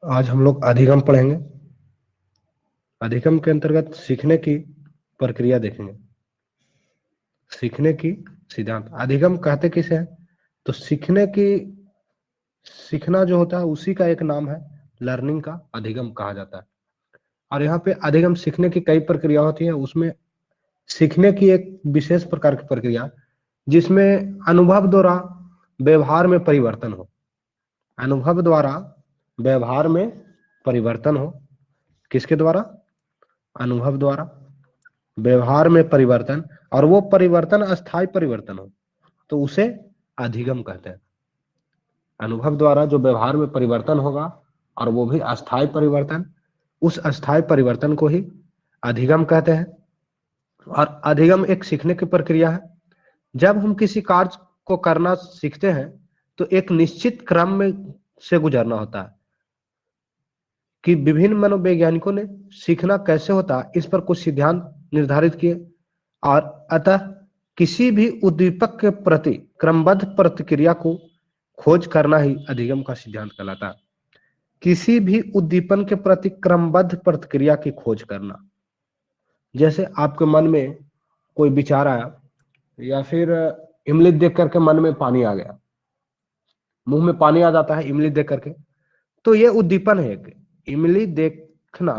आज हम लोग अधिगम पढ़ेंगे। अधिगम के अंतर्गत सीखने की प्रक्रिया देखेंगे। सीखने की सिद्धांत। अधिगम कहते किसे हैं? तो सीखना जो होता है उसी का एक नाम है, लर्निंग का अधिगम कहा जाता है। और यहाँ पे अधिगम सीखने की कई प्रक्रिया होती है। उसमें सीखने की एक विशेष प्रकार की प्रक्रिया जिसमें अनुभव द्वारा व्यवहार में परिवर्तन हो। अनुभव द्वारा व्यवहार में परिवर्तन हो। किसके द्वारा? अनुभव द्वारा व्यवहार में परिवर्तन, और वो परिवर्तन अस्थायी परिवर्तन हो तो उसे अधिगम कहते हैं। अनुभव द्वारा जो व्यवहार में परिवर्तन होगा और वो भी अस्थायी परिवर्तन, उस अस्थायी परिवर्तन को ही अधिगम कहते हैं। और अधिगम एक सीखने की प्रक्रिया है। जब हम किसी कार्य को करना सीखते हैं तो एक निश्चित क्रम में से गुजरना होता है कि विभिन्न मनोवैज्ञानिकों ने सीखना कैसे होता है इस पर कुछ सिद्धांत निर्धारित किए। और अतः किसी भी उद्दीपक के प्रति क्रमबद्ध प्रतिक्रिया को खोज करना ही अधिगम का सिद्धांत कहलाता है। किसी भी उद्दीपन के प्रति क्रमबद्ध प्रतिक्रिया की खोज करना। जैसे आपके मन में कोई विचार आया या फिर इमली देख करके मन में पानी आ गया, मुंह में पानी आ जाता है इमली देख करके, तो ये उद्दीपन है। एक इमली देखना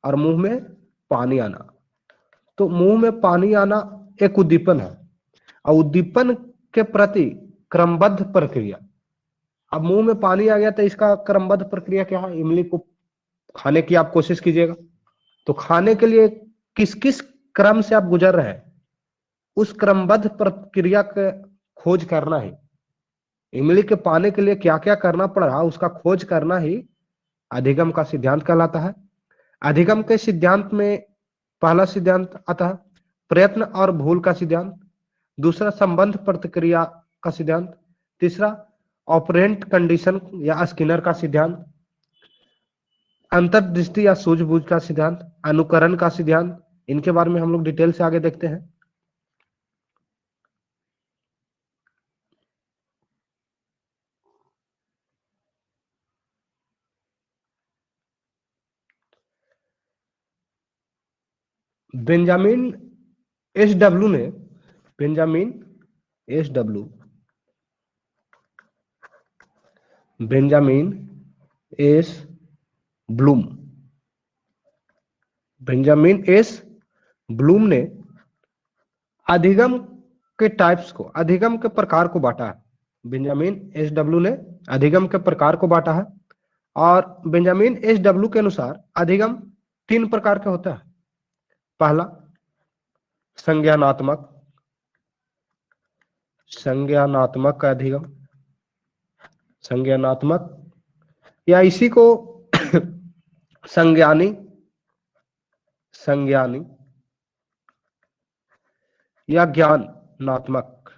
और मुंह में पानी आना, तो मुंह में पानी आना एक उद्दीपन है। और उद्दीपन के प्रति क्रमबद्ध प्रक्रिया, अब मुंह में पानी आ गया तो इसका क्रमबद्ध प्रक्रिया क्या है? इमली को खाने की आप कोशिश कीजिएगा तो खाने के लिए किस किस क्रम से आप गुजर रहे हैं, उस क्रमबद्ध प्रक्रिया के खोज करना ही, इमली के पाने के लिए क्या क्या करना पड़ रहा उसका खोज करना ही अधिगम का सिद्धांत कहलाता है। अधिगम के सिद्धांत में पहला सिद्धांत आता है प्रयत्न और भूल का सिद्धांत। दूसरा संबंध प्रतिक्रिया का सिद्धांत। तीसरा ऑपरेंट कंडीशन या स्किनर का सिद्धांत। अंतर्दृष्टि या सूझबूझ का सिद्धांत। अनुकरण का सिद्धांत। इनके बारे में हम लोग डिटेल से आगे देखते हैं। बेंजामिन एस डब्ल्यू ने Benjamin S W Benjamin S Bloom Benjamin S Bloom ने अधिगम के टाइप्स को, अधिगम के प्रकार को बांटा है। बेंजामिन एस डब्ल्यू ने अधिगम के प्रकार को बांटा है। और बेंजामिन एस डब्ल्यू के अनुसार अधिगम 3 प्रकार के होता है। पहला संज्ञानात्मक संज्ञानात्मक अधिगम, संज्ञानात्मक या इसी को संज्ञानी संज्ञानी या ज्ञानात्मक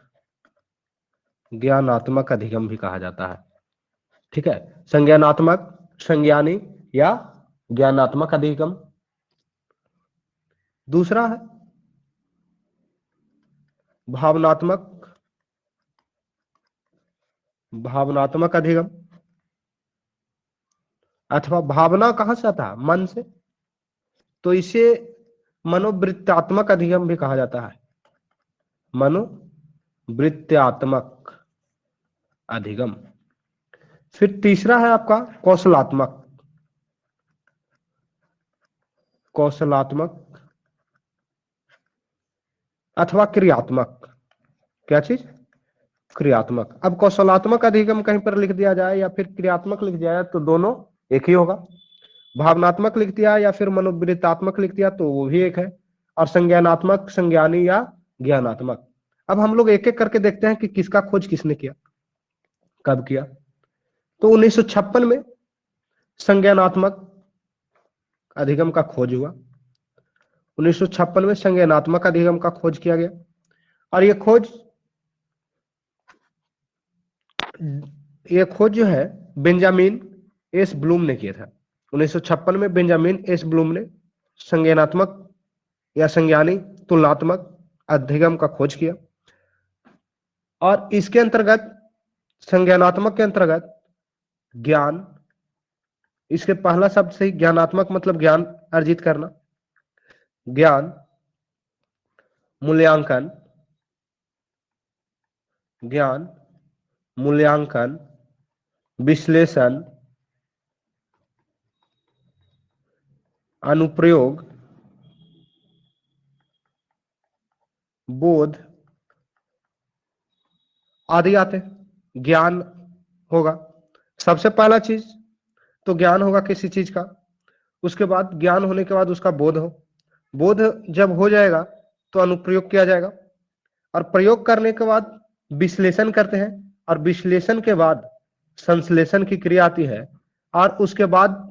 अधिगम भी कहा जाता है। ठीक है, संज्ञानात्मक, संज्ञानी या ज्ञानात्मक अधिगम। दूसरा है भावनात्मक भावनात्मक अधिगम, अथवा भावना कहां से आता है? मन से, तो इसे मनोवृत्तात्मक अधिगम भी कहा जाता है। मनोवृत्तात्मक अधिगम। फिर तीसरा है आपका कौशलात्मक कौशलात्मक अथवा क्रियात्मक। क्या चीज? क्रियात्मक। अब कौशलात्मक अधिगम कहीं पर लिख दिया जाए या फिर क्रियात्मक लिख दिया जाए तो दोनों एक ही होगा। भावनात्मक लिख दिया या फिर मनोवृत्तात्मक लिख दिया तो वो भी एक है। और संज्ञानात्मक, संज्ञानी या ज्ञानात्मक। अब हम लोग एक एक करके देखते हैं कि किसका खोज किसने किया, कब किया। तो 1956 में संज्ञानात्मक अधिगम का खोज हुआ। 1956 में संज्ञानात्मक अधिगम का खोज किया गया। और ये खोज जो है बेंजामिन एस ब्लूम ने किया था। 1956 में बेंजामिन एस ब्लूम ने संज्ञानात्मक या संज्ञानी तुलनात्मक अधिगम का खोज किया। और इसके अंतर्गत, संज्ञानात्मक के अंतर्गत ज्ञान, इसके पहला शब्द से ही ज्ञानात्मक मतलब ज्ञान अर्जित करना, ज्ञान, मूल्यांकन, ज्ञान, मूल्यांकन, विश्लेषण, अनुप्रयोग, बोध आदि आते हैं। ज्ञान होगा सबसे पहला चीज, तो ज्ञान होगा किसी चीज का, उसके बाद ज्ञान होने के बाद उसका बोध हो, बोध जब हो जाएगा तो अनुप्रयोग किया जाएगा, और प्रयोग करने के बाद विश्लेषण करते हैं, और विश्लेषण के बाद संश्लेषण की क्रिया आती है, और उसके बाद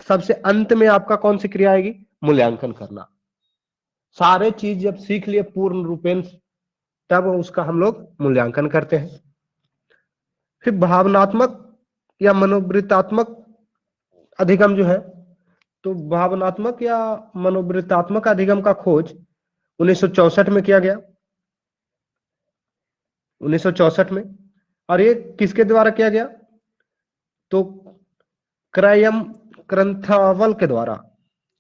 सबसे अंत में आपका कौन सी क्रिया आएगी, मूल्यांकन करना। सारे चीज जब सीख लिए पूर्ण रूपेण तब उसका हम लोग मूल्यांकन करते हैं। फिर भावनात्मक या मनोवृत्तात्मक अधिगम जो है, तो भावनात्मक या मनोवृत्तात्मक अधिगम का खोज 1964 में किया गया, 1964 में। और ये किसके द्वारा किया गया, तो क्रयम क्रंथवल के द्वारा,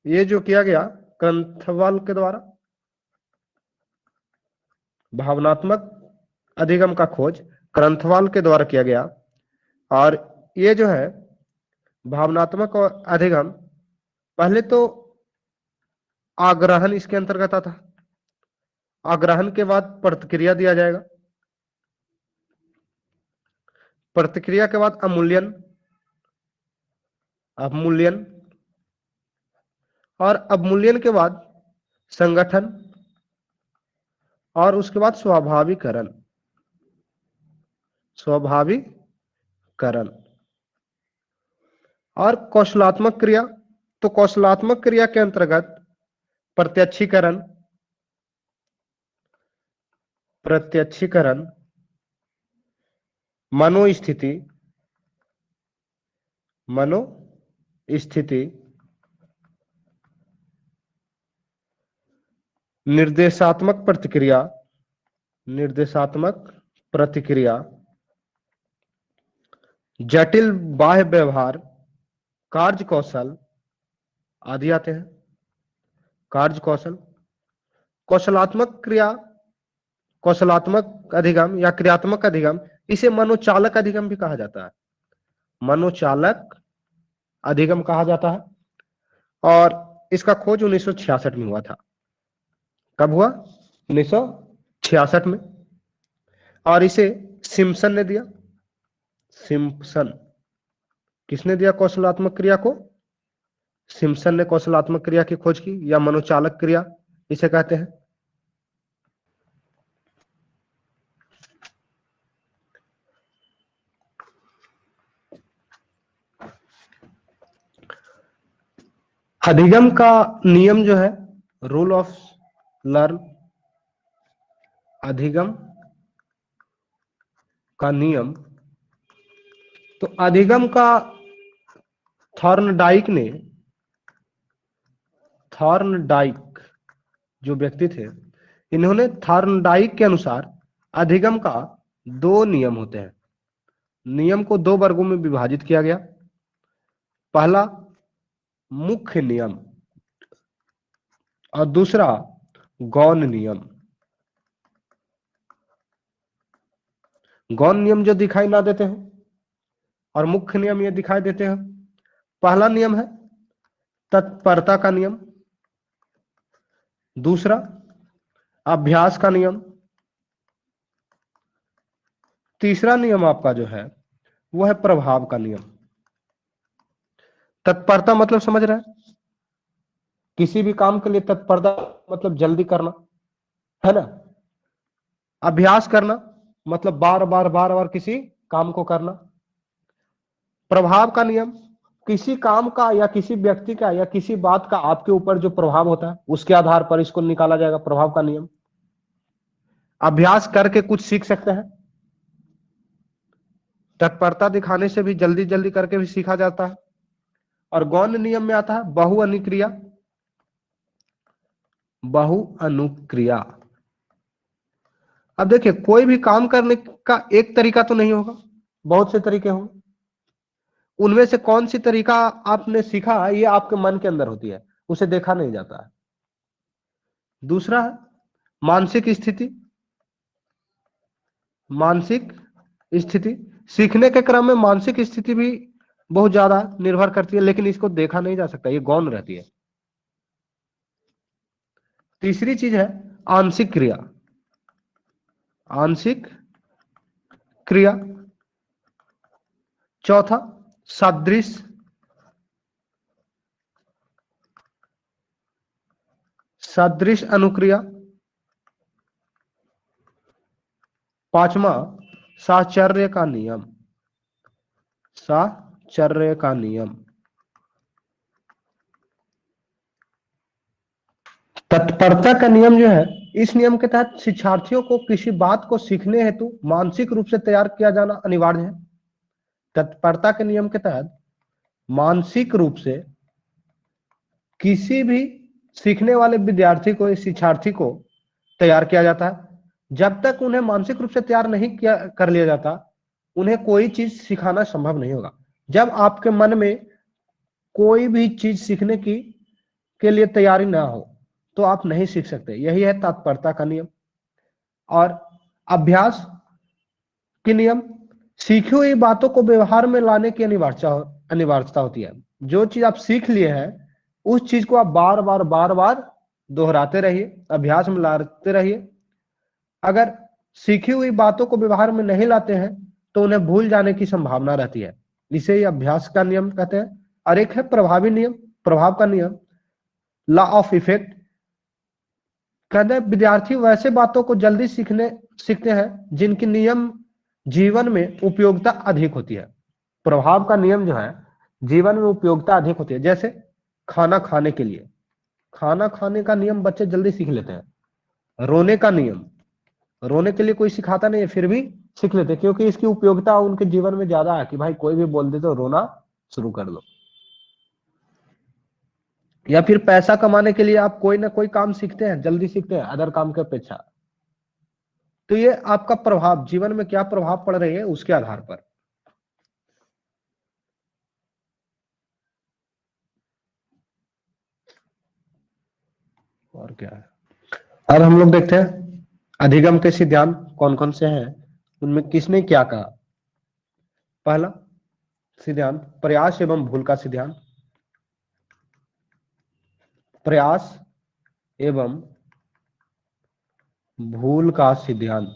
ये जो किया गया क्रंथवल के द्वारा, भावनात्मक अधिगम का खोज क्रंथवाल के द्वारा किया गया। और ये जो है भावनात्मक और अधिगम, पहले तो आग्रहण इसके अंतर्गत आता, आग्रहण के बाद प्रतिक्रिया दिया जाएगा, प्रतिक्रिया के बाद अवमूल्यन, अवमूल्यन, और अवमूल्यन के बाद संगठन, और उसके बाद स्वाभाविकरण, स्वाभाविकरण, और कौशलात्मक क्रिया। तो कौशलात्मक क्रिया के अंतर्गत प्रत्यक्षीकरण, प्रत्यक्षीकरण, मनोस्थिति, मनोस्थिति, निर्देशात्मक प्रतिक्रिया, निर्देशात्मक प्रतिक्रिया, जटिल बाह्य व्यवहार, कार्य कौशल आदि आते हैं। कार्य कौशल, कौशलात्मक क्रिया, कौशलात्मक अधिगम या क्रियात्मक अधिगम, इसे मनोचालक अधिगम भी कहा जाता है, मनोचालक अधिगम कहा जाता है। और इसका खोज 1966 में हुआ था। कब हुआ, 1966 में। और इसे सिम्पसन ने दिया, सिम्पसन, किसने दिया कौशलात्मक क्रिया को, सिम्पसन ने कौशलात्मक क्रिया की खोज की, या मनोचालक क्रिया इसे कहते हैं। अधिगम का नियम जो है, रूल ऑफ लर्न, अधिगम का नियम, तो अधिगम का थॉर्नडाइक ने, थॉर्नडाइक जो व्यक्ति थे, इन्होंने थॉर्नडाइक के अनुसार अधिगम का दो नियम होते हैं। नियम को दो वर्गों में विभाजित किया गया। पहला मुख्य नियम और दूसरा गौण नियम। गौण नियम जो दिखाई ना देते हैं और मुख्य नियम ये दिखाई देते हैं। पहला नियम है तत्परता का नियम, दूसरा अभ्यास का नियम, तीसरा नियम आपका जो है वो है प्रभाव का नियम। तत्परता मतलब समझ रहे हैं, किसी भी काम के लिए तत्परता मतलब जल्दी करना, है ना। अभ्यास करना मतलब बार बार किसी काम को करना। प्रभाव का नियम, किसी काम का या किसी व्यक्ति का या किसी बात का आपके ऊपर जो प्रभाव होता है उसके आधार पर इसको निकाला जाएगा, प्रभाव का नियम। अभ्यास करके कुछ सीख सकते हैं, तत्परता दिखाने से भी जल्दी जल्दी करके भी सीखा जाता है। और गौण नियम में आता है बहुअनुक्रिया, बहुअनुक्रिया। अब देखिए कोई भी काम करने का एक तरीका तो नहीं होगा, बहुत से तरीके होंगे। उनमें से कौन सी तरीका आपने सीखा, ये आपके मन के अंदर होती है, उसे देखा नहीं जाता है। दूसरा है मानसिक स्थिति। मानसिक स्थिति, सीखने के क्रम में मानसिक स्थिति भी बहुत ज्यादा निर्भर करती है, लेकिन इसको देखा नहीं जा सकता, ये गौण रहती है। तीसरी चीज है आंशिक क्रिया। आंशिक क्रिया। चौथा सादृश्य। सादृश्य अनुक्रिया। पांचवा साहचर्य का नियम। साहचर्य का नियम। तत्परता का नियम जो है, इस नियम के तहत शिक्षार्थियों को किसी बात को सीखने हेतु मानसिक रूप से तैयार किया जाना अनिवार्य है। तत्परता के नियम के तहत मानसिक रूप से किसी भी सीखने वाले विद्यार्थी को, शिक्षार्थी को तैयार किया जाता है। जब तक उन्हें मानसिक रूप से तैयार नहीं किया कर लिया जाता, उन्हें कोई चीज सिखाना संभव नहीं होगा। जब आपके मन में कोई भी चीज सीखने की के लिए तैयारी ना हो तो आप नहीं सीख सकते। यही है तत्परता का नियम। और अभ्यास के नियम, सीखी हुई बातों को व्यवहार में लाने की अनिवार्यता होती है। जो चीज आप सीख लिए हैं, उस चीज को आप बार बार दोहराते रहिए, अभ्यास में लाते रहिए। अगर सीखी हुई बातों को व्यवहार में नहीं लाते हैं तो उन्हें भूल जाने की संभावना रहती है। इसे ही अभ्यास का नियम कहते हैं। और एक है प्रभावी नियम, प्रभाव का नियम, लॉ ऑफ इफेक्ट। कहते हैं विद्यार्थी वैसे बातों को जल्दी सीखते हैं जिनकी नियम जीवन में उपयोगिता अधिक होती है। प्रभाव का नियम जो है, जीवन में उपयोगिता अधिक होती है। जैसे खाना खाने के लिए, खाना खाने का नियम बच्चे जल्दी सीख लेते हैं। रोने का नियम, रोने के लिए कोई सिखाता नहीं है, फिर भी सीख लेते हैं, क्योंकि इसकी उपयोगिता उनके जीवन में ज्यादा है कि भाई कोई भी बोल दे तो रोना शुरू कर दो। या फिर पैसा कमाने के लिए आप कोई ना कोई काम सीखते हैं, जल्दी सीखते हैं अदर काम के अपेक्षा। तो ये आपका प्रभाव, जीवन में क्या प्रभाव पड़ रही है उसके आधार पर। और क्या है, अब हम लोग देखते हैं अधिगम के सिद्धांत कौन कौन से हैं, उनमें किसने क्या कहा। पहला सिद्धांत प्रयास एवं भूल का सिद्धांत। प्रयास एवं भूल का सिद्धांत।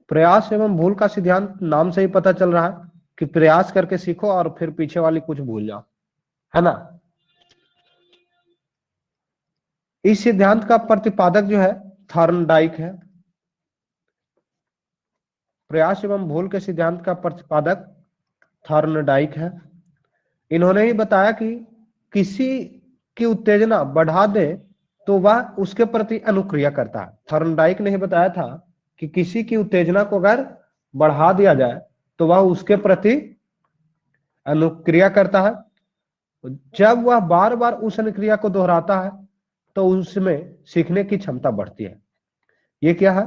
प्रयास एवं भूल का सिद्धांत नाम से ही पता चल रहा है कि प्रयास करके सीखो और फिर पीछे वाली कुछ भूल जाओ, है ना। इस सिद्धांत का प्रतिपादक जो है थॉर्नडाइक है। प्रयास एवं भूल के सिद्धांत का प्रतिपादक थॉर्नडाइक है। इन्होंने ही बताया कि किसी की उत्तेजना बढ़ा दे तो वह उसके प्रति अनुक्रिया करता है। थॉर्नडाइक ने ही बताया था कि किसी की उत्तेजना को अगर बढ़ा दिया जाए तो वह उसके प्रति अनुक्रिया करता है। जब वह बार बार उस अनुक्रिया को दोहराता है तो उसमें सीखने की क्षमता बढ़ती है। ये क्या है,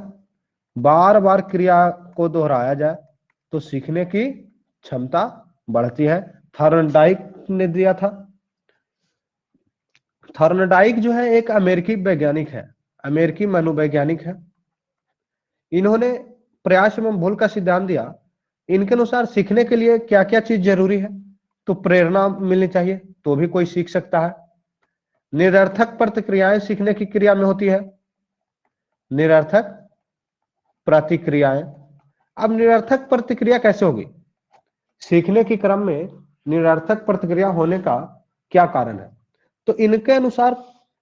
बार बार क्रिया को दोहराया जाए तो सीखने की क्षमता बढ़ती है। थॉर्नडाइक ने दिया था। थॉर्नडाइक जो है एक अमेरिकी वैज्ञानिक है, अमेरिकी मनोवैज्ञानिक है। इन्होंने प्रयास एवं भूल का सिद्धांत दिया। इनके अनुसार सीखने के लिए क्या क्या चीज जरूरी है, तो प्रेरणा मिलनी चाहिए तो भी कोई सीख सकता है। निरर्थक प्रतिक्रियाएं सीखने की क्रिया में होती है। निरर्थक प्रतिक्रियाएं, अब निरर्थक प्रतिक्रिया कैसे होगी, सीखने के क्रम में निरर्थक प्रतिक्रिया होने का क्या कारण है। तो इनके अनुसार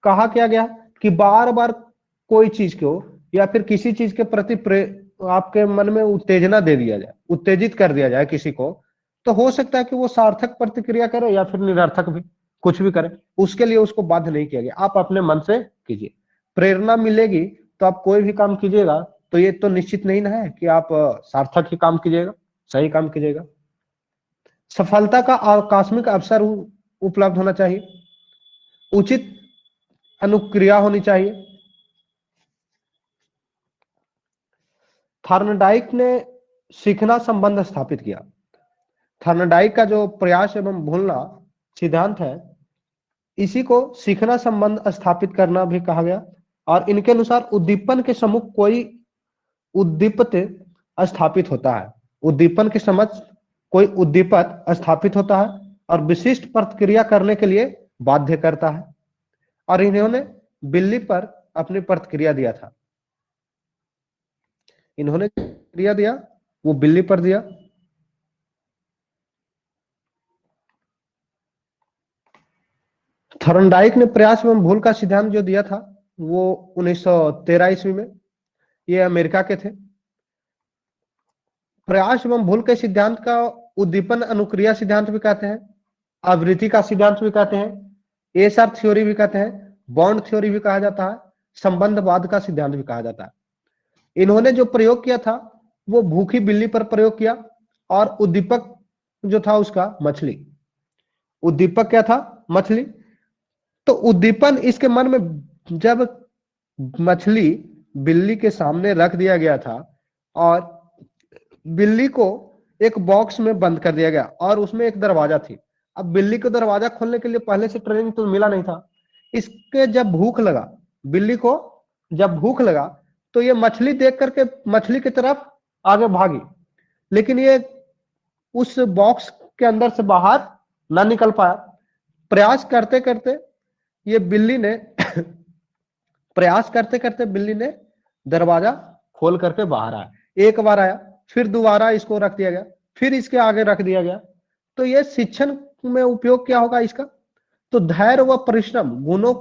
कहा क्या गया कि बार बार कोई चीज को या फिर किसी चीज के प्रति आपके मन में उत्तेजना दे दिया जाए, उत्तेजित कर दिया जाए किसी को, तो हो सकता है कि वो सार्थक प्रतिक्रिया करे या फिर निरर्थक भी, कुछ भी करे। उसके लिए उसको बाध्य नहीं किया गया, आप अपने मन से कीजिए। प्रेरणा मिलेगी तो आप कोई भी काम कीजिएगा तो ये तो निश्चित नहीं ना है कि आप सार्थक ही काम कीजिएगा, सही काम कीजिएगा। सफलता का आकस्मिक अवसर उपलब्ध होना चाहिए। उचित अनुक्रिया होनी चाहिए। थॉर्नडाइक ने सीखना संबंध स्थापित किया। थर्नडाइक का जो प्रयास एवं भूलना सिद्धांत है, इसी को सीखना संबंध स्थापित करना भी कहा गया। और इनके अनुसार उद्दीपन के सम्मुख कोई उद्दीपित स्थापित होता है, उद्दीपन के समक्ष कोई उद्दीपक स्थापित होता है और विशिष्ट प्रतिक्रिया करने के लिए बाध्य करता है। और इन्होंने बिल्ली पर अपनी प्रतिक्रिया दिया था, इन्होंने क्रिया दिया वो बिल्ली पर दिया। थॉर्नडाइक ने प्रयास एवं भूल का सिद्धांत जो दिया था वो 1913 ईस्वी में, ये अमेरिका के थे। प्रयास एवं भूल के सिद्धांत का उद्दीपन अनुक्रिया सिद्धांत भी कहते हैं, आवृत्ति का सिद्धांत भी कहते हैं, एसआर थ्योरी भी कहते हैं, बॉन्ड थ्योरी भी कहा जाता है, संबंधवाद का सिद्धांत भी कहा जाता है। इन्होंने जो प्रयोग किया था वो भूखी बिल्ली पर प्रयोग किया और उद्दीपक जो था उसका मछली। उद्दीपक क्या था? मछली। तो उद्दीपन इसके मन में जब मछली बिल्ली के सामने रख दिया गया था और बिल्ली को एक बॉक्स में बंद कर दिया गया और उसमें एक दरवाजा थी। अब बिल्ली को दरवाजा खोलने के लिए पहले से ट्रेनिंग तो मिला नहीं था। इसके जब भूख लगा, बिल्ली को जब भूख लगा तो ये मछली देख करके मछली की तरफ आगे भागी, लेकिन ये उस बॉक्स के अंदर से बाहर ना निकल पाया। प्रयास करते करते ये बिल्ली ने प्रयास करते करते बिल्ली ने दरवाजा खोल करके बाहर आया। एक बार आया, फिर दोबारा इसको रख दिया गया, फिर इसके आगे रख दिया गया। तो ये शिक्षण में उपयोग क्या होगा इसका? तो धैर्य व परिश्रम गुणों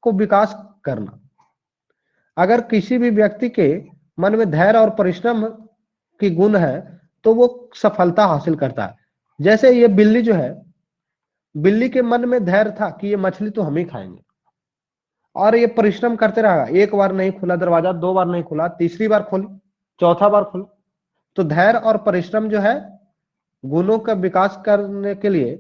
को विकास करना। अगर किसी भी व्यक्ति के मन में धैर्य और परिश्रम की गुण है तो वो सफलता हासिल करता है। जैसे ये बिल्ली जो है, बिल्ली के मन में धैर्य था कि ये मछली तो हम ही खाएंगे और ये परिश्रम करते रहा। एक बार नहीं खुला दरवाजा, दो बार नहीं खुला, तीसरी बार खोली, चौथा बार खोला। तो धैर्य और परिश्रम जो है गुणों का विकास करने के लिए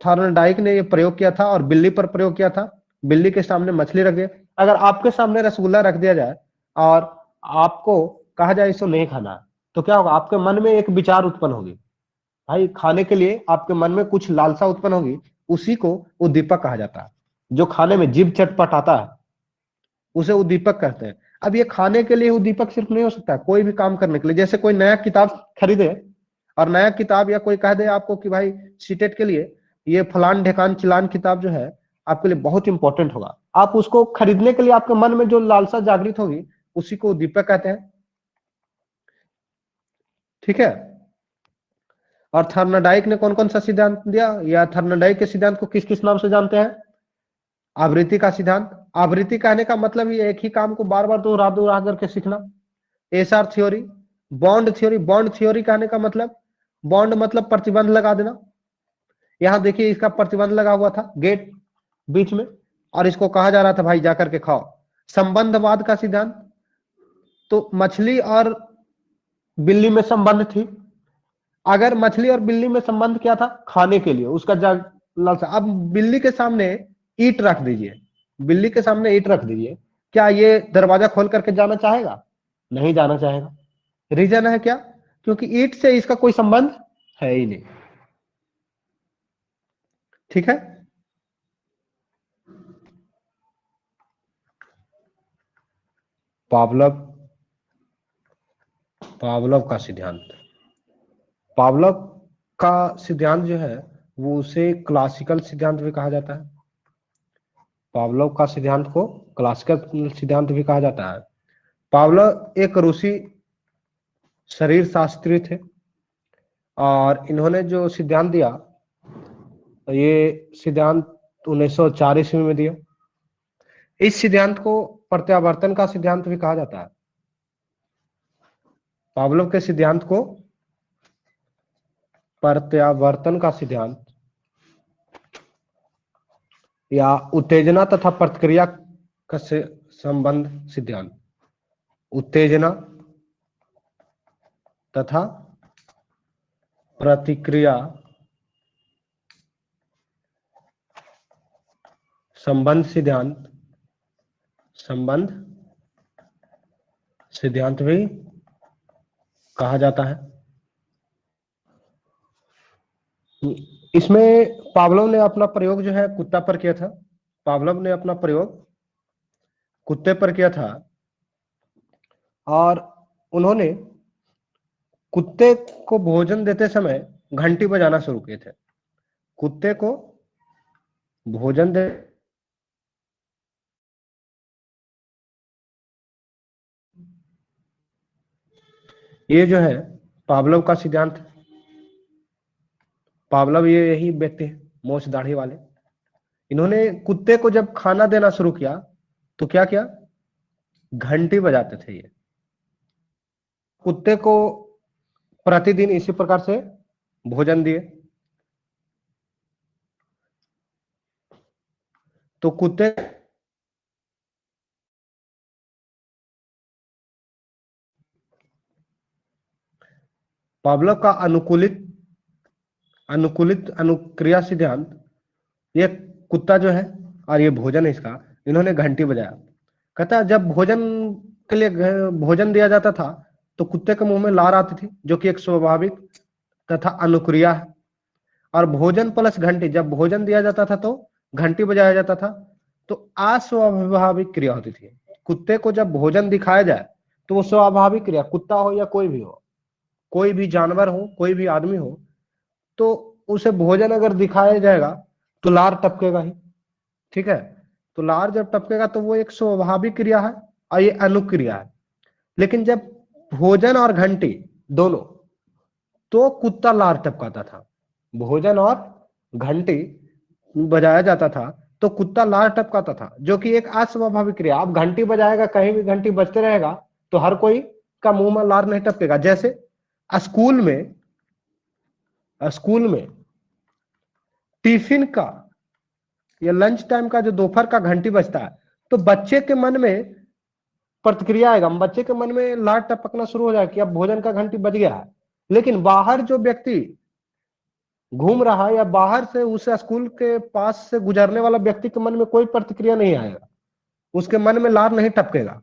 थॉर्नडाइक ने ये प्रयोग किया था और बिल्ली पर प्रयोग किया था। बिल्ली के सामने मछली रख दिया। अगर आपके सामने रसगुल्ला रख दिया जाए और आपको कहा जाए इसको नहीं खाना, तो क्या होगा? आपके मन में एक विचार उत्पन्न होगी, भाई खाने के लिए आपके मन में कुछ लालसा उत्पन्न होगी। उसी को उद्दीपक कहा जाता है। जो खाने में जीभ चटपटाता है उसे उद्दीपक कहते हैं। अब ये खाने के लिए उद्दीपक सिर्फ नहीं हो सकता, कोई भी काम करने के लिए। जैसे कोई नया किताब खरीदे और नया किताब या कोई कह दे आपको कि भाई सीटेट के लिए ये फलान ढेकान चिलान किताब जो है आपके लिए बहुत इंपॉर्टेंट होगा, आप उसको खरीदने के लिए आपके मन में जो लालसा जागृत होगी उसी को उद्दीपक कहते हैं। ठीक है। और थर्नडाइक ने कौन कौन सा सिद्धांत दिया, या थर्नडाइक के सिद्धांत को किस किस नाम से जानते हैं? आवृत्ति का सिद्धांत। आवृत्ति कहने का मतलब ये एक ही काम को बार बार दोहरा करके सीखना। SR theory, bond theory. Bond theory कहने का मतलब, बॉन्ड मतलब प्रतिबंध लगा देना। यहां देखिए इसका प्रतिबंध लगा हुआ था गेट बीच में और इसको कहा जा रहा था भाई जाकर के खाओ। संबंधवाद का सिद्धांत, तो मछली और बिल्ली में संबंध थी। अगर मछली और बिल्ली में संबंध क्या था? खाने के लिए उसका लालसा। अब बिल्ली के सामने ईंट रख दीजिए, बिल्ली के सामने ईंट रख दीजिए, क्या ये दरवाजा खोल करके जाना चाहेगा? नहीं जाना चाहेगा। रीजन है क्या? क्योंकि ईंट से इसका कोई संबंध है ही नहीं। ठीक है। पावलव, पावलव का सिद्धांत। पावलव का सिद्धांत जो है वो उसे क्लासिकल सिद्धांत भी कहा जाता है। पावलव का सिद्धांत को क्लासिकल सिद्धांत भी कहा जाता है। पावलव एक रूसी शरीर शास्त्री थे और इन्होंने जो सिद्धांत दिया, ये सिद्धांत 1904 ईस्वी में दिया। इस सिद्धांत को प्रत्यावर्तन का सिद्धांत भी कहा जाता है। पावलव के सिद्धांत को प्रत्यावर्तन का सिद्धांत या उत्तेजना तथा प्रतिक्रिया का संबंध सिद्धांत, उत्तेजना तथा प्रतिक्रिया संबंध सिद्धांत, संबंध सिद्धांत भी कहा जाता है। इसमें पावलोव ने अपना प्रयोग जो है कुत्ता पर किया था। पावलोव ने अपना प्रयोग कुत्ते पर किया था और उन्होंने कुत्ते को भोजन देते समय घंटी बजाना शुरू किए थे। कुत्ते को भोजन दे ये जो है पावलोव का सिद्धांत। पावलोव ये यही व्यक्ति है मोछ दाढ़ी वाले। इन्होंने कुत्ते को जब खाना देना शुरू किया तो क्या किया, घंटी बजाते थे ये। कुत्ते को प्रतिदिन इसी प्रकार से भोजन दिए तो कुत्ते पावलोव का अनुकूलित अनुक्रिया सिद्धांत, ये कुत्ता जो है और ये भोजन है इसका, इन्होंने घंटी बजाया। कहता जब भोजन के लिए भोजन दिया जाता था तो कुत्ते के मुंह में लार आती थी, जो कि एक स्वाभाविक तथा अनुक्रिया है। और भोजन प्लस घंटी, जब भोजन दिया जाता था तो घंटी बजाया जाता था, तो अस्वाभाविक क्रिया होती थी। कुत्ते को जब भोजन दिखाया जाए तो वो स्वाभाविक क्रिया, कुत्ता हो या कोई भी हो, कोई भी जानवर हो, कोई भी आदमी हो, तो उसे भोजन अगर दिखाया जाएगा तो लार टपकेगा ही। ठीक है, तो लार जब टपकेगा तो वो एक स्वाभाविक क्रिया है और ये अनुक्रिया है। लेकिन जब भोजन और घंटी दोनों, तो कुत्ता लार टपकाता था। भोजन और घंटी बजाया जाता था तो कुत्ता लार टपकाता था, जो कि एक अस्वाभाविक क्रिया। अब घंटी बजाएगा, कहीं भी घंटी बजते रहेगा तो हर कोई का मुंह में लार नहीं टपकेगा। जैसे स्कूल में टिफिन का या लंच टाइम का जो दोपहर का घंटी बजता है तो बच्चे के मन में प्रतिक्रिया आएगा, बच्चे के मन में लार टपकना शुरू हो जाएगा कि अब भोजन का घंटी बज गया है। लेकिन बाहर जो व्यक्ति घूम रहा है या बाहर से उस स्कूल के पास से गुजरने वाला व्यक्ति के मन में कोई प्रतिक्रिया नहीं आएगा, उसके मन में लार नहीं टपकेगा।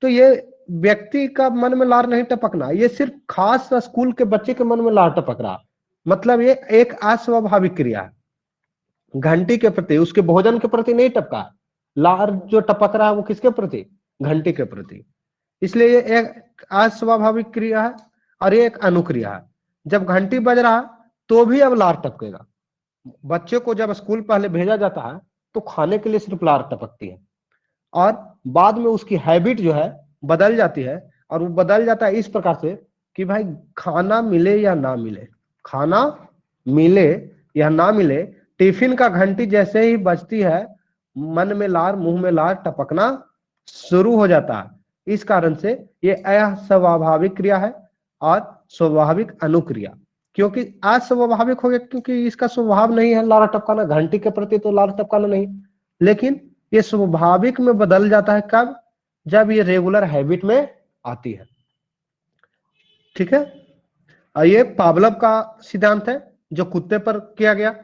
तो ये व्यक्ति का मन में लार नहीं टपकना, ये सिर्फ खास स्कूल के बच्चे के मन में लार टपक रहा, मतलब ये एक अस्वाभाविक क्रिया है। घंटी के प्रति, उसके भोजन के प्रति नहीं टपका। लार जो टपक रहा है वो किसके प्रति, घंटी के प्रति। इसलिए ये एक अस्वाभाविक क्रिया है और ये एक अनुक्रिया है। जब घंटी बज रहा है तो भी अब लार टपकेगा। बच्चे को जब स्कूल पहले भेजा जाता है तो खाने के लिए सिर्फ लार टपकती है, और बाद में उसकी हैबिट जो है बदल जाती है। और वो बदल जाता है इस प्रकार से कि भाई खाना मिले या ना मिले, खाना मिले या ना मिले, टिफिन का घंटी जैसे ही बजती है मन में लार, मुंह में लार टपकना शुरू हो जाता है। इस कारण से ये अस्वाभाविक क्रिया है और स्वाभाविक अनुक्रिया। क्योंकि अस्वाभाविक हो गया क्योंकि इसका स्वभाव नहीं है लार टपकाना, घंटी के प्रति तो लार टपकाना नहीं, लेकिन ये स्वाभाविक में बदल जाता है कब, जब ये रेगुलर हैबिट में आती है। ठीक है, ये पावलोव का सिद्धांत है जो कुत्ते पर किया गया।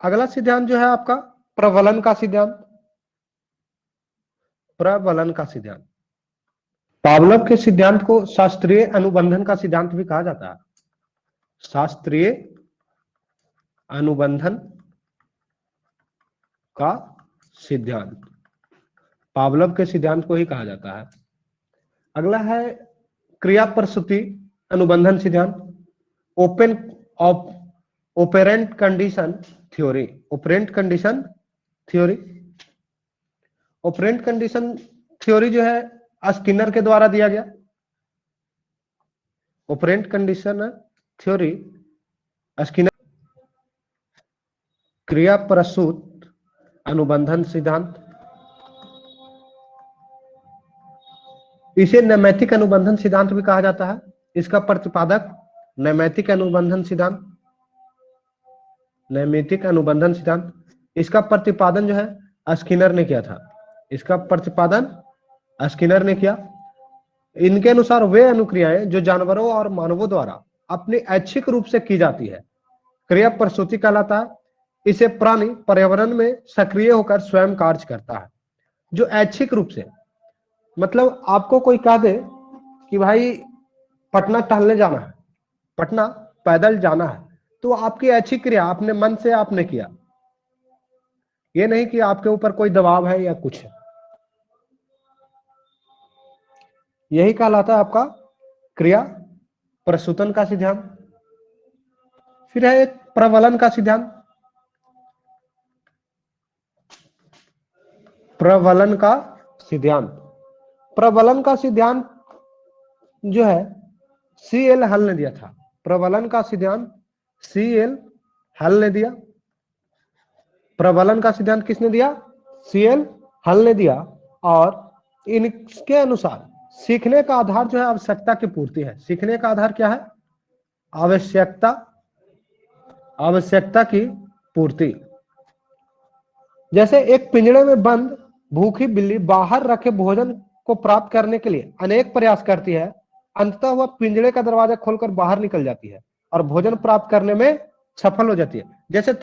अगला सिद्धांत जो है आपका प्रबलन का सिद्धांत। प्रबलन का सिद्धांत, पावलोव के सिद्धांत को शास्त्रीय अनुबंधन का सिद्धांत भी कहा जाता है। शास्त्रीय अनुबंधन का सिद्धांत पावलोव के सिद्धांत को ही कहा जाता है। अगला है क्रिया प्रसूति अनुबंधन सिद्धांत, open operant condition theory. Operant condition theory, operant condition theory जो है स्किनर के द्वारा दिया गया। Operant condition theory Skinner. क्रिया प्रसूत अनुबंधन सिद्धांत, इसे नैमित्तिक अनुबंधन सिद्धांत भी कहा जाता है। इसका प्रतिपादक नैमित्तिक अनुबंधन सिद्धांत, नैमित्तिक अनुबंधन सिद्धांत, इसका प्रतिपादन जो है स्किनर ने किया था। इसका प्रतिपादन स्किनर ने किया। इनके अनुसार वे अनुक्रियाएं जो जानवरों और मानवों द्वारा अपने ऐच्छिक रूप से की जाती है क्रिया प्रसूति कहलाता है। इसे प्राणी पर्यावरण में सक्रिय होकर स्वयं कार्य करता है। जो ऐच्छिक रूप से, मतलब आपको कोई कह दे कि भाई पटना टहलने जाना है, पटना पैदल जाना है, तो आपकी ऐच्छिक क्रिया, अपने मन से आपने किया, ये नहीं कि आपके ऊपर कोई दबाव है या कुछ है। यही कहलाता है आपका क्रिया प्रसूतन का सिद्धांत। फिर है एक प्रबलन का सिद्धांत। प्रबलन का सिद्धांत, प्रबलन का सिद्धांत जो है सीएल हल ने दिया था। प्रबलन का सिद्धांत सीएल हल ने दिया। प्रबलन का सिद्धांत किसने दिया? सीएल हल ने दिया। और इनके अनुसार सीखने का आधार जो है आवश्यकता की पूर्ति है। सीखने का आधार क्या है? आवश्यकता, आवश्यकता की पूर्ति। जैसे एक पिंजड़े में बंद भूखी बिल्ली बाहर रखे भोजन को प्राप्त करने के लिए अनेक प्रयास करती है, अंततः वह पिंजड़े का दरवाजा खोलकर बाहर निकल जाती है और भोजन प्राप्त करने में सफल हो जाती है। जैसे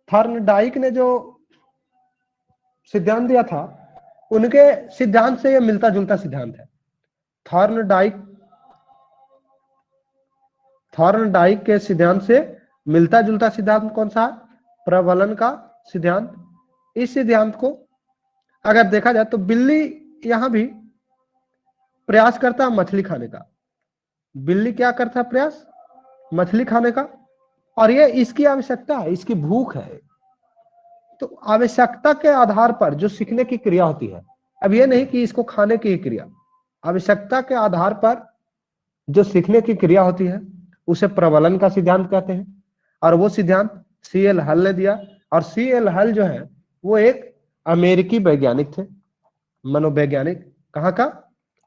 थॉर्नडाइक ने जो सिद्धांत दिया था, उनके सिद्धांत से यह मिलता जुलता सिद्धांत है। थॉर्नडाइक के सिद्धांत से मिलता जुलता सिद्धांत कौन सा है? प्रबलन का सिद्धांत। इस सिद्धांत को अगर देखा जाए तो बिल्ली यहां भी प्रयास करता है मछली खाने का। बिल्ली क्या करता है? प्रयास मछली खाने का, और ये इसकी आवश्यकता है, इसकी भूख है। तो आवश्यकता के आधार पर जो सीखने की क्रिया होती है, अब ये नहीं कि इसको खाने की क्रिया, आवश्यकता के आधार पर जो सीखने की क्रिया होती है उसे प्रबलन का सिद्धांत कहते हैं। और वो सिद्धांत सीएल हल ने दिया। और सीएल हल जो है वो एक अमेरिकी वैज्ञानिक थे, मनोवैज्ञानिक। कहाँ का?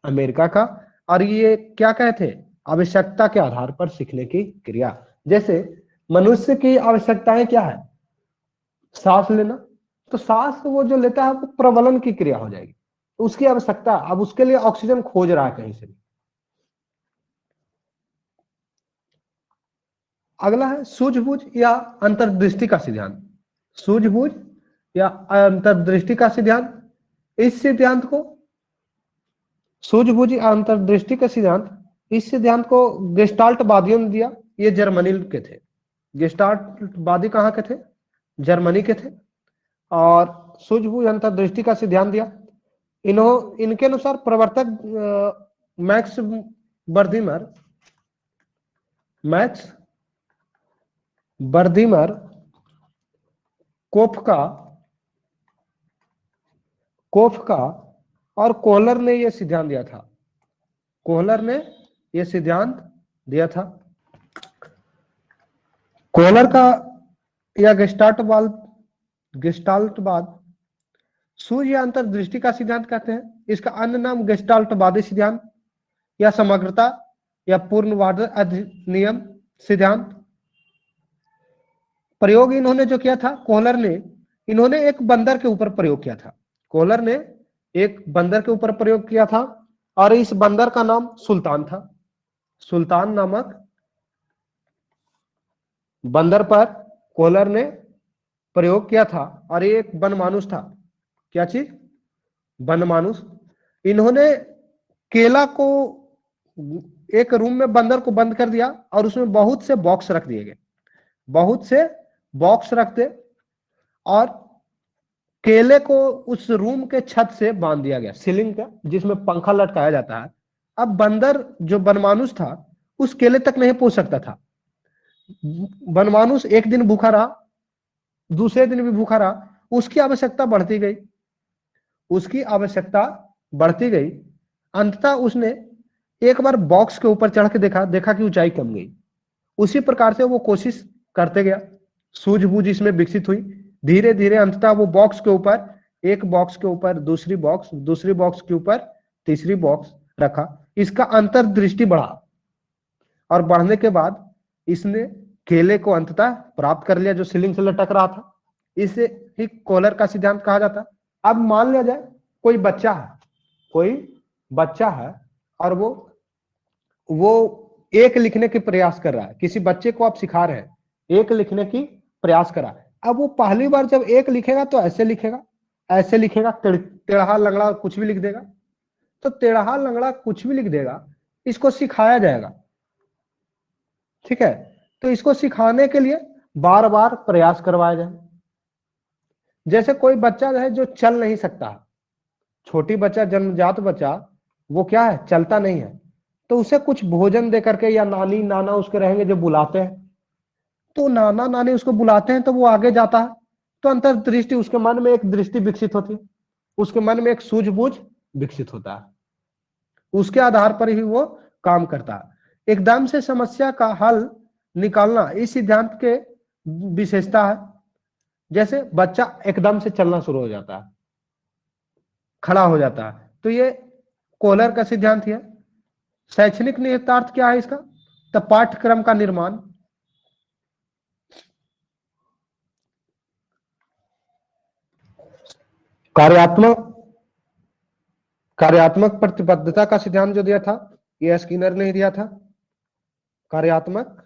अमेरिका का। और ये क्या कहते? आवश्यकता के आधार पर सीखने की क्रिया। जैसे मनुष्य की आवश्यकताएं क्या है? सांस लेना, तो सांस वो जो लेता है वो प्रबलन की क्रिया हो जाएगी, तो उसकी आवश्यकता, अब उसके लिए ऑक्सीजन खोज रहा है कहीं से। अगला है सूझबूझ या अंतर्दृष्टि का सिद्धांत। सूझबूझ या अंतर्दृष्टि का सिद्धांत, इस सिद्धांत को सूझबूझ या अंतर्दृष्टि का सिद्धांत, इस सिद्धांत को गेस्टाल्टवादियों ने दिया। ये जर्मनी के थे। गेस्टाल्टवादी कहाँ के थे? जर्मनी के थे। और सूझबूझ अंतर्दृष्टि का सिद्धांत दिया। इनके अनुसार प्रवर्तक मैक्स बर्दिमर कोफका और कोहलर ने यह सिद्धांत दिया था। कोहलर ने यह सिद्धांत दिया था। कोहलर का या गेस्टाल्टवाद सूझ या अंतर्दृष्टि का सिद्धांत कहते हैं। इसका अन्य नाम गेस्टाल्टवादी सिद्धांत या समग्रता या पूर्णवाद अधिनियम सिद्धांत। प्रयोग इन्होंने जो किया था, कोहलर ने, इन्होंने एक बंदर के ऊपर प्रयोग किया था। कोहलर ने एक बंदर के ऊपर प्रयोग किया था और इस बंदर का नाम सुल्तान था। सुल्तान नामक बंदर पर कोहलर ने प्रयोग किया था। और ये एक वनमानुष था। क्या चीज? वनमानुष। इन्होंने केला को एक रूम में बंदर को बंद कर दिया और उसमें बहुत से बॉक्स रख दिए गए, बहुत से बॉक्स रख दे, और केले को उस रूम के छत से बांध दिया गया, सीलिंग का, जिसमें पंखा लटकाया जाता है। अब बंदर जो वनमानुष था उस केले तक नहीं पहुंच सकता था। वनमानुष एक दिन भूखा रहा, दूसरे दिन भी भूखा रहा, उसकी आवश्यकता बढ़ती गई, उसकी आवश्यकता बढ़ती गई। अंततः उसने एक बार बॉक्स के ऊपर चढ़ के देखा कि ऊंचाई कम गई। उसी प्रकार से वो कोशिश करते गया, सूझबूझ इसमें विकसित हुई। धीरे धीरे अंततः वो बॉक्स के ऊपर, एक बॉक्स के ऊपर दूसरी बॉक्स के ऊपर तीसरी बॉक्स रखा। इसका अंतर्दृष्टि बढ़ा और बढ़ने के बाद इसने केले को अंततः प्राप्त कर लिया जो सीलिंग से लटक रहा था। इसे ही कोहलर का सिद्धांत कहा जाता है। अब मान लिया जाए कोई बच्चा है और वो एक लिखने के प्रयास कर रहा है। किसी बच्चे को आप सिखा रहे हैं, एक लिखने की प्रयास कर रहा है। अब वो पहली बार जब एक लिखेगा तो ऐसे लिखेगा, ऐसे लिखेगा, टेढ़ा लंगड़ा कुछ भी लिख देगा। तो टेढ़ा लंगड़ा कुछ भी लिख देगा, इसको सिखाया जाएगा, ठीक है। तो इसको सिखाने के लिए बार बार प्रयास करवाया जाए। जैसे कोई बच्चा है जो चल नहीं सकता, छोटी बच्चा, जन्मजात बच्चा, वो क्या है, चलता नहीं है, तो उसे कुछ भोजन दे करके, या नानी नाना उसके रहेंगे जो बुलाते हैं, तो नाना नानी उसको बुलाते हैं तो वो आगे जाता है, तो अंतर्दृष्टि, उसके मन में एक दृष्टि विकसित होती है, उसके मन में एक सूझबूझ विकसित होता है, उसके आधार पर ही वो काम करता है। एकदम से समस्या का हल निकालना इस सिद्धांत के विशेषता है। जैसे बच्चा एकदम से चलना शुरू हो जाता है, खड़ा हो जाता है, तो ये कोहलर का सिद्धांत है। शैक्षणिक निहितार्थ क्या है इसका, तो पाठ्यक्रम का निर्माण, कार्यात्मक कार्यात्मक प्रतिबद्धता का सिद्धांत जो दिया था, ये स्किनर ने दिया था। कार्यात्मक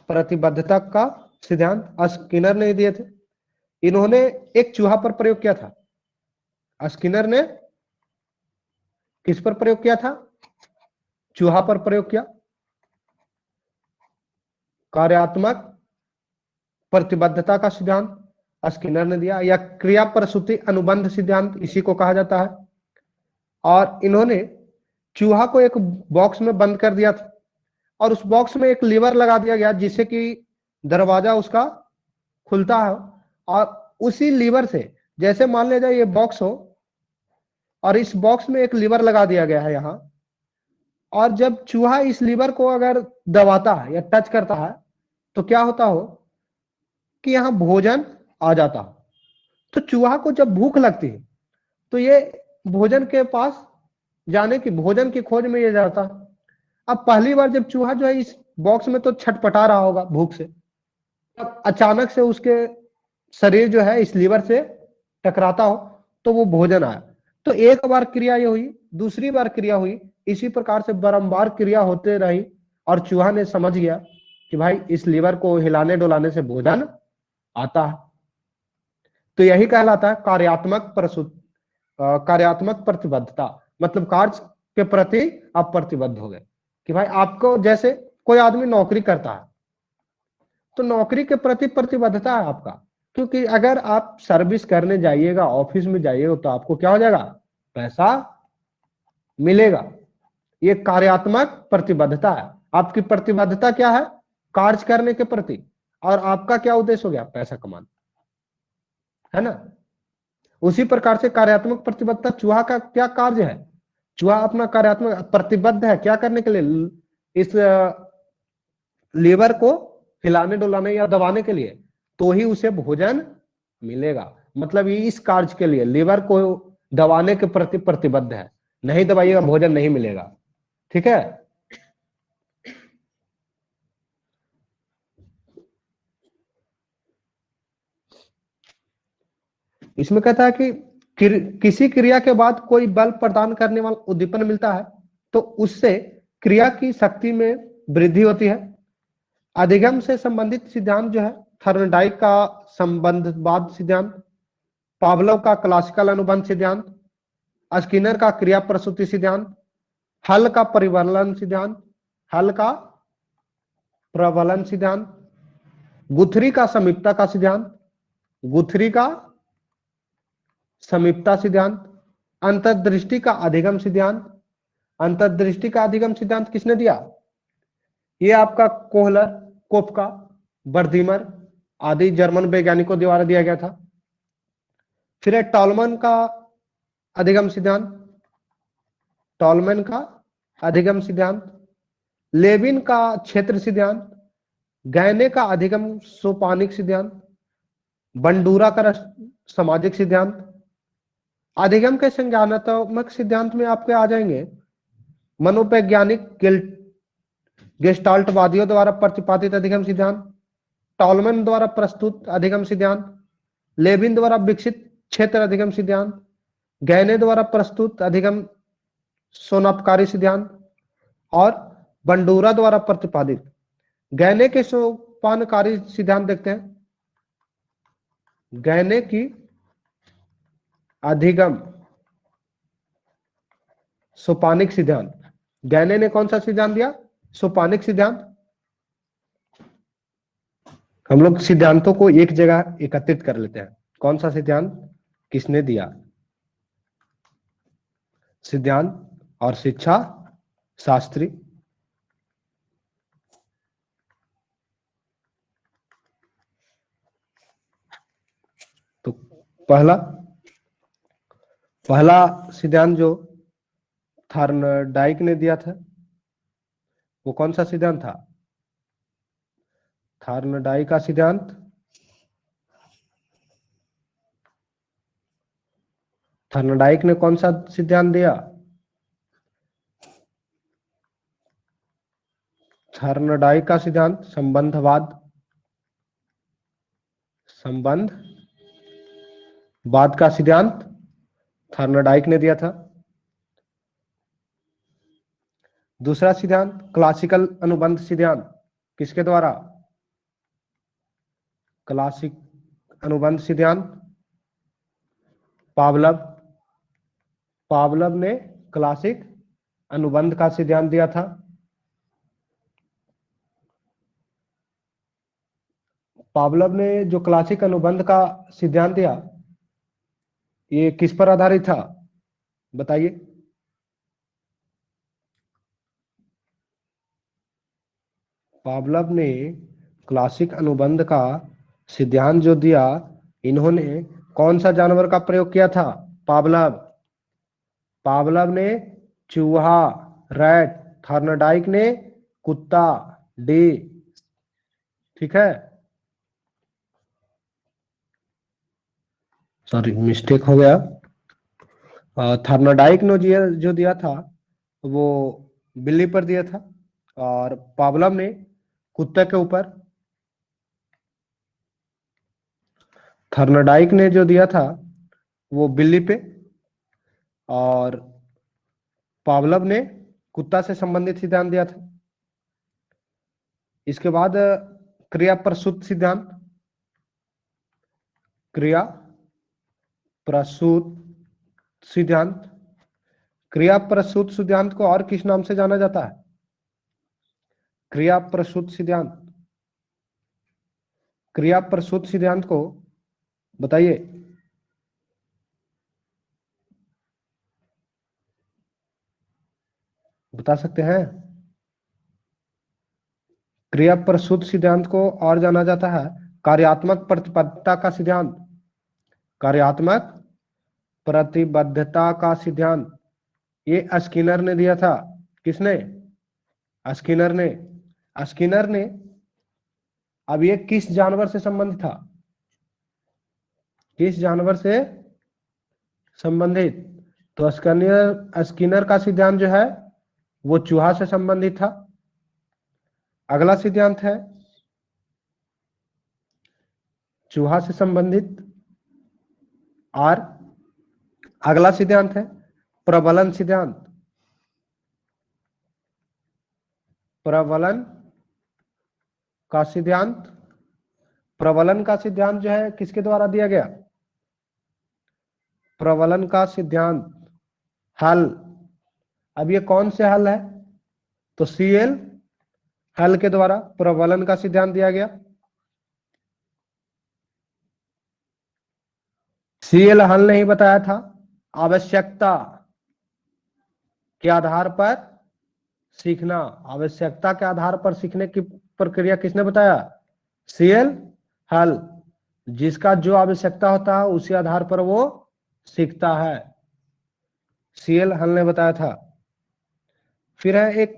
प्रतिबद्धता का सिद्धांत स्किनर ने दिए थे। इन्होंने एक चूहा पर प्रयोग किया था। स्किनर ने किस पर प्रयोग किया था, चूहा पर प्रयोग किया। कार्यात्मक प्रतिबद्धता का सिद्धांत स्किनर ने दिया, या क्रिया प्रसूति अनुबंध सिद्धांत इसी को कहा जाता है। और इन्होंने चूहा को एक बॉक्स में बंद कर दिया था, और उस बॉक्स में एक लीवर लगा दिया गया जिससे कि दरवाजा उसका खुलता है, और उसी लीवर से, जैसे मान लिया जाए ये बॉक्स हो और इस बॉक्स में एक लीवर लगा दिया गया है यहाँ, और जब चूहा इस लीवर को अगर दबाता है या टच करता है तो क्या होता हो कि यहाँ भोजन आ जाता। तो चूहा को जब भूख लगती है तो ये भोजन के पास जाने की, भोजन की खोज में ये जाता। अब पहली बार जब चूहा जो है इस बॉक्स में तो छटपटा रहा होगा भूख से, अब अचानक से उसके शरीर जो है इस लीवर से टकराता हो तो वो भोजन आया। तो एक बार क्रिया ये हुई, दूसरी बार क्रिया हुई, इसी प्रकार से बारंबार क्रिया होते रही, और चूहा ने समझ गया कि भाई इस लीवर को हिलाने डुलाने से भोजन आता है। तो यही कहलाता है कार्यात्मक प्रतिबद्धता, मतलब कार्य के प्रति आप प्रतिबद्ध हो गए कि भाई आपको, जैसे कोई आदमी नौकरी करता है तो नौकरी के प्रति प्रतिबद्धता है आपका, क्योंकि अगर आप सर्विस करने जाइएगा, ऑफिस में जाइएगा, तो आपको क्या हो जाएगा, पैसा मिलेगा। ये कार्यात्मक प्रतिबद्धता है। आपकी प्रतिबद्धता क्या है, कार्य करने के प्रति, और आपका क्या उद्देश्य हो गया, पैसा कमाना, है ना। उसी प्रकार से कार्यात्मक प्रतिबद्धता, चूहा का क्या कार्य है, चूहा अपना कार्यात्मक प्रतिबद्ध है क्या करने के लिए, इस लीवर को हिलाने डुलाने या दबाने के लिए, तो ही उसे भोजन मिलेगा। मतलब ये इस कार्य के लिए लीवर को दबाने के प्रति प्रतिबद्ध है, नहीं दबाइएगा भोजन नहीं मिलेगा, ठीक है। इसमें कहता है कि किसी क्रिया के बाद कोई बल प्रदान करने वाला उद्दीपन मिलता है तो उससे क्रिया की शक्ति में वृद्धि होती है। अधिगम से संबंधित सिद्धांत जो है, थर्नडाइक का संबंधवाद सिद्धांत, पावलोव का क्लासिकल अनुबंध सिद्धांत, स्किनर का क्रिया प्रसूति सिद्धांत, हल का परिवलन सिद्धांत, हल का प्रबलन सिद्धांत, गुथरी का समीपता का सिद्धांत, गुथरी का समीपता सिद्धांत, अंतर्दृष्टि का अधिगम सिद्धांत। अंतर्दृष्टि का अधिगम सिद्धांत किसने दिया, ये आपका कोहलर, कोपका, बर्धीमर आदि जर्मन वैज्ञानिकों द्वारा दिया गया था। फिर है टॉलमन का अधिगम सिद्धांत, टॉलमन का अधिगम सिद्धांत, लेविन का क्षेत्र सिद्धांत, गैने का अधिगम सोपानिक सिद्धांत, बंडूरा का सामाजिक सिद्धांत। अधिगम के संज्ञानात्मक सिद्धांत में आपके आ जाएंगे मनोवैज्ञानिक गेस्टाल्टवादियों द्वारा प्रतिपादित अधिगम सिद्धांत, टॉलमन द्वारा प्रस्तुत अधिगम सिद्धांत, लेविन द्वारा विकसित क्षेत्र अधिगम सिद्धांत, गैने द्वारा प्रस्तुत अधिगम सोनापकारी सिद्धांत, और बंडूरा द्वारा प्रतिपादित। गैने के सोपानकारी सिद्धांत देखते हैं। गैने की अधिगम सोपानिक सिद्धांत। गैने ने कौन सा सिद्धांत दिया? सोपानिक सिद्धांत। हम लोग सिद्धांतों को एक जगह एकत्रित कर लेते हैं। कौन सा सिद्धांत किसने दिया? सिद्धांत और शिक्षा शास्त्री। तो पहला सिद्धांत जो थॉर्नडाइक ने दिया था वो कौन सा सिद्धांत था? थॉर्नडाइक का सिद्धांत। थॉर्नडाइक ने कौन सा सिद्धांत दिया? थॉर्नडाइक का सिद्धांत संबंधवाद का सिद्धांत थॉर्नडाइक ने दिया था। दूसरा सिद्धांत क्लासिकल अनुबंध सिद्धांत, किसके द्वारा? क्लासिक अनुबंध सिद्धांत पावलव ने क्लासिक अनुबंध का सिद्धांत दिया था। पावलव ने जो क्लासिक अनुबंध का सिद्धांत दिया ये किस पर आधारित था बताइए? पावलव ने क्लासिक अनुबंध का सिद्धांत जो दिया, इन्होंने कौन सा जानवर का प्रयोग किया था? पावलव ने चूहा, रैट, थॉर्नडाइक ने कुत्ता, डी। ठीक है, सॉरी मिस्टेक हो गया। थॉर्नडाइक ने जो दिया था वो बिल्ली पर दिया था और पावलव ने कुत्ते के ऊपर। थॉर्नडाइक ने जो दिया था वो बिल्ली पे और पावलव ने कुत्ता से संबंधित सिद्धांत दिया था। इसके बाद क्रिया प्रसूत सिद्धांत। क्रिया प्रसूत सिद्धांत को और किस नाम से जाना जाता है? क्रिया प्रसूत सिद्धांत को बताइए। बता सकते हैं? क्रिया प्रसूत सिद्धांत को और जाना जाता है कार्यात्मक प्रतिबद्धता का सिद्धांत। कार्यात्मक प्रतिबद्धता का सिद्धांत ये स्किनर ने दिया था। किसने? स्किनर ने। अब ये किस जानवर से संबंधित था? किस जानवर से संबंधित? तो स्किनर का सिद्धांत जो है वो चूहा से संबंधित था। अगला सिद्धांत है चूहा से संबंधित। और अगला सिद्धांत है प्रबलन सिद्धांत। प्रबलन का सिद्धांत जो है किसके द्वारा दिया गया? प्रबलन का सिद्धांत हल। अब ये कौन से हल है? तो सीएल हल के द्वारा प्रबलन का सिद्धांत दिया गया। सीएल हल ने ही बताया था आवश्यकता के आधार पर सीखना। आवश्यकता के आधार पर सीखने की प्रक्रिया किसने बताया? सीएल हल। जिसका जो आवश्यकता होता है उसी आधार पर वो सीखता है, सीएल हल ने बताया था। फिर है एक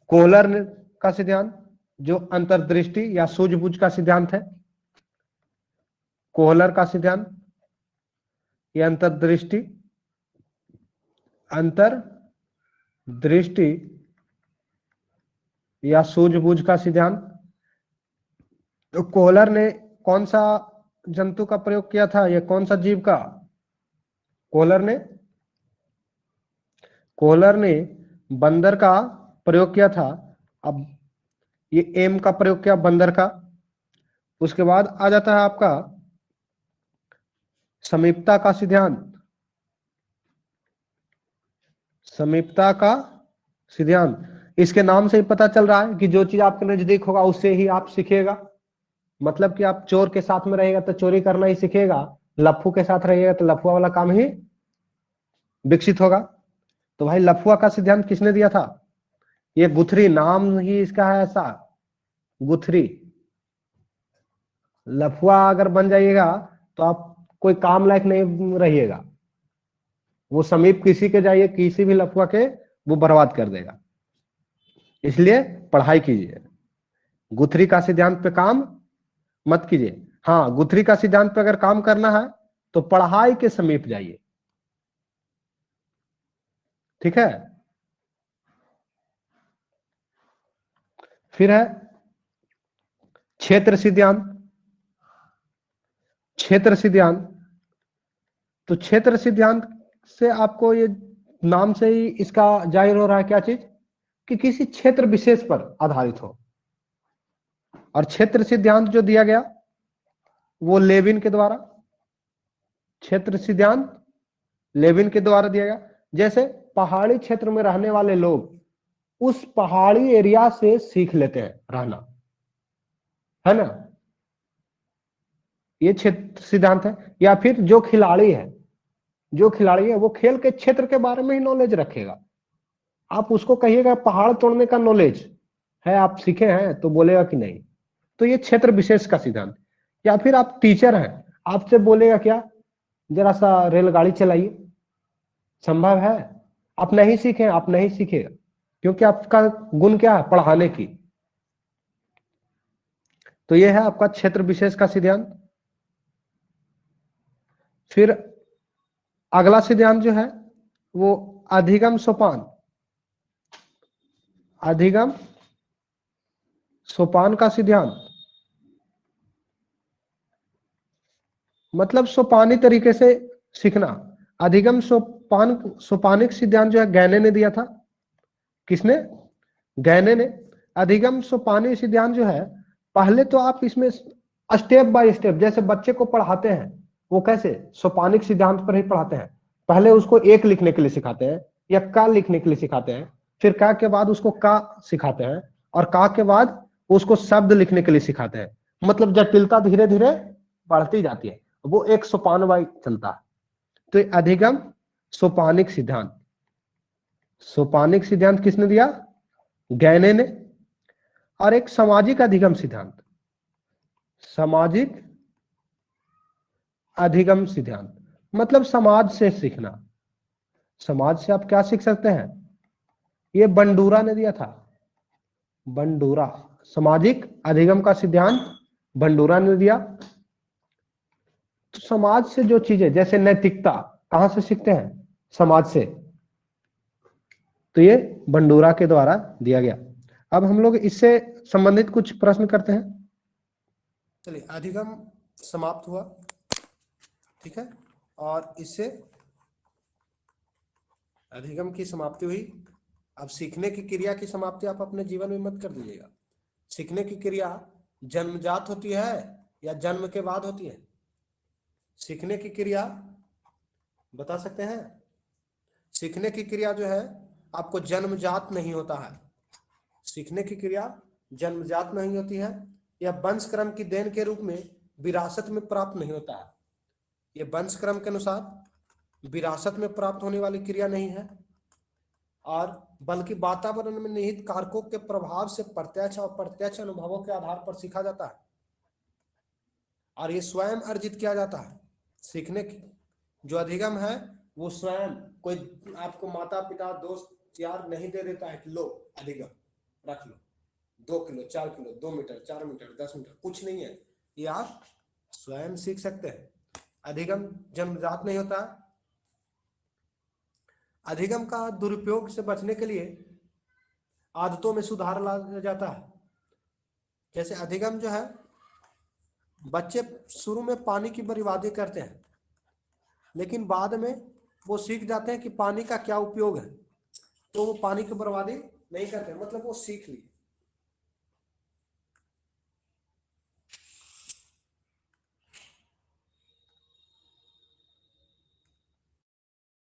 कोहलर का सिद्धांत जो अंतर्दृष्टि या सूझबूझ का सिद्धांत है। कोहलर का सिद्धांत ये अंतर्दृष्टि या सूझबूझ का सिद्धांत। तो कोहलर ने कौन सा जंतु का प्रयोग किया था? ये कौन सा जीव का? कोहलर ने बंदर का प्रयोग किया था। अब ये एम का प्रयोग किया बंदर का। उसके बाद आ जाता है आपका समीपता का सिद्धांत, समीपता का सिद्धांत, इसके नाम से ही पता चल रहा है कि जो चीज आपके नजदीक होगा उससे ही आप सीखेगा। मतलब कि आप चोर के साथ में रहेगा तो चोरी करना ही सीखेगा, लफ्फू के साथ रहिएगा तो लफुआ वाला काम ही विकसित होगा। तो भाई लफुआ का सिद्धांत किसने दिया था? ये गुथरी, नाम ही इसका है ऐसा, गुथरी। लफुआ अगर बन जाइएगा तो आप कोई काम लायक नहीं रहिएगा, वो समीप किसी के जाइए, किसी भी लफुआ के वो बर्बाद कर देगा। इसलिए पढ़ाई कीजिए, गुथरी का सिद्धांत पे काम मत कीजिए। हाँ, गुथरी का सिद्धांत पे अगर काम करना है तो पढ़ाई के समीप जाइए, ठीक है। फिर है क्षेत्र सिद्धांत, क्षेत्र सिद्धांत। तो क्षेत्र सिद्धांत से आपको ये नाम से ही इसका जाहिर हो रहा है क्या चीज, कि किसी क्षेत्र विशेष पर आधारित हो। और क्षेत्र सिद्धांत जो दिया गया वो लेविन के द्वारा, क्षेत्र सिद्धांत लेविन के द्वारा दिया गया। जैसे पहाड़ी क्षेत्र में रहने वाले लोग उस पहाड़ी एरिया से सीख लेते हैं रहना, है ना, ये क्षेत्र सिद्धांत है। या फिर जो खिलाड़ी है, जो खिलाड़ी है वो खेल के क्षेत्र के बारे में ही नॉलेज रखेगा। आप उसको कहिएगा पहाड़ तोड़ने का नॉलेज है, आप सीखे हैं, तो बोलेगा कि नहीं। तो ये क्षेत्र विशेष का सिद्धांत। या फिर आप टीचर हैं, आपसे बोलेगा क्या, जरा सा रेलगाड़ी चलाइए, संभव है? आप नहीं सीखे, आप नहीं सीखेगा, क्योंकि आपका गुण क्या है, पढ़ाने की। तो ये है आपका क्षेत्र विशेष का सिद्धांत। फिर अगला सिद्धांत जो है वो अधिगम सोपान, अधिगम सोपान का सिद्धांत। मतलब सोपानी तरीके से सीखना। अधिगम सोपान, सोपानिक सिद्धांत जो है गैने ने दिया था। किसने? गैने ने। अधिगम सोपानी सिद्धांत जो है, पहले तो आप इसमें स्टेप बाय स्टेप, जैसे बच्चे को पढ़ाते हैं वो कैसे सोपानिक सिद्धांत पर ही पढ़ाते हैं। पहले उसको एक लिखने के लिए सिखाते हैं या का लिखने के लिए सिखाते हैं, फिर का के बाद उसको का सिखाते हैं, और का के बाद उसको शब्द लिखने के लिए सिखाते हैं। मतलब जटिलता धीरे धीरे बढ़ती जाती है, वो एक सोपान वाई चलता है। तो अधिगम सोपानिक सिद्धांत, सोपानिक सिद्धांत किसने दिया? गैने ने। और एक सामाजिक अधिगम सिद्धांत, सामाजिक अधिगम सिद्धांत मतलब समाज से सीखना। समाज से आप क्या सीख सकते हैं, ये बंडूरा ने दिया था, बंडूरा। सामाजिक अधिगम का सिद्धांत बंडूरा ने दिया। तो समाज से जो चीजें, जैसे नैतिकता, कहां से सीखते हैं? समाज से। तो ये बंडूरा के द्वारा दिया गया। अब हम लोग इससे संबंधित कुछ प्रश्न करते हैं। चलिए, अधिगम समाप्त हुआ, ठीक है। और इससे अधिगम की समाप्ति हुई। अब सीखने की क्रिया की समाप्ति आप अपने जीवन में मत कर दीजिएगा। सीखने की क्रिया जन्मजात होती है या जन्म के बाद होती है? सीखने की क्रिया बता सकते हैं? सीखने की क्रिया जो है आपको जन्मजात नहीं होता है। सीखने की क्रिया जन्मजात नहीं होती है, या वंशक्रम की देन के रूप में विरासत में प्राप्त नहीं होता है। ये वंशक्रम के अनुसार विरासत में प्राप्त होने वाली क्रिया नहीं है, और बल्कि वातावरण में निहित कारकों के प्रभाव से प्रत्यक्ष और प्रत्यक्ष अनुभवों के आधार पर सीखा जाता है, और ये स्वयं अर्जित किया जाता है। सीखने की जो अधिगम है वो स्वयं, कोई आपको माता पिता दोस्त यार नहीं दे देता है कि लो अधिगम रख लो, 2 kilo 4 kilo 2 metre 4 metre 10 metre, कुछ नहीं है, ये आप स्वयं सीख सकते हैं। अधिगम जन्मजात नहीं होता। अधिगम का दुरुपयोग से बचने के लिए आदतों में सुधार लाया जाता है। जैसे अधिगम जो है, बच्चे शुरू में पानी की बर्बादी करते हैं, लेकिन बाद में वो सीख जाते हैं कि पानी का क्या उपयोग है, तो वो पानी की बर्बादी नहीं करते, मतलब वो सीख ली।